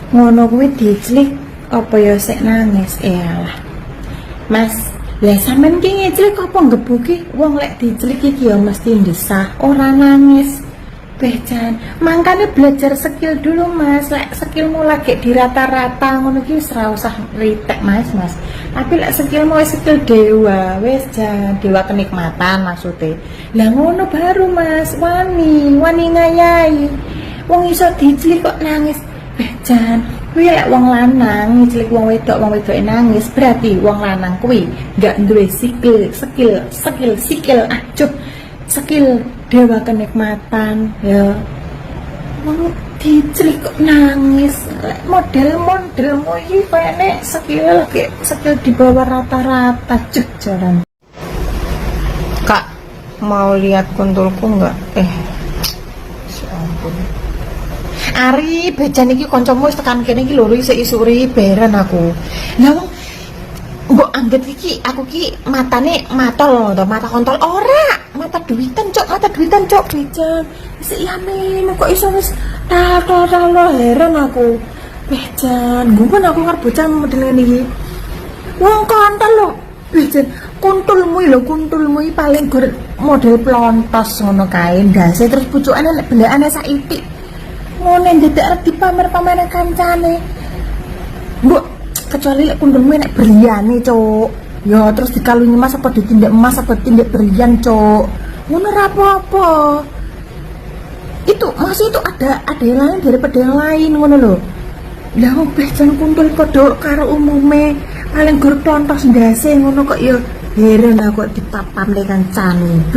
Ngono kuwi diclik apa ya sik nangis. Elah. Mas, lah sampean ki ngeclik apa ngebuki wong lek diclik iki ya mesti ndesah, ora nangis. Bejan, makanya belajar skill dulu mas. Lek skillmu lagi di rata-rata ngono ki wis ora usah ritek mas. Tapi lek skillmu wis skill dewa, wis jan dewa kenikmatan maksudnya. Lah ngono baru mas, wani ngayai. Wong iso diclik kok nangis. Bejan, kuwi lek wong lanang ngiclik wong wedoke nangis, berarti wong lanang kuwi gak duwe skill, acuh. Skill dewa kenikmatan ya. Wong diclik kok nangis. Model-modelmu iki kayaknya skill di bawah rata-rata jalan. Kak, mau lihat kontolku enggak? Ya ampun. Ari, bejan iki kancamu wis tekan kene iki lho isih isuri beren aku. Lah wong mbok anggap iki aku ki matane matol to, mata kontol ora, mata duitan cok bejan. Isih yamin kok iso wis talo heran aku. Bejan, gumun aku karo bocah model ngene iki. Wong kontol lho, bejan. Kuntulmu iki paling gur model plontos ngono kae, ndase terus pucukane lek bendakane saiki. Ngono ndedak dipamer-pamer kancane. Mbok kecuali lek kuntulmu nek berliane cok ya terus dikalungi emas apa ditindak emas apa tindak berlian cok ngono ora apa-apa itu masih itu ada yang lain daripada yang lain ngono lho. Lah wong bejan kuntul padha karo umume paling gur tontos ndase ngono kok ya heran aku dipapamne kancane.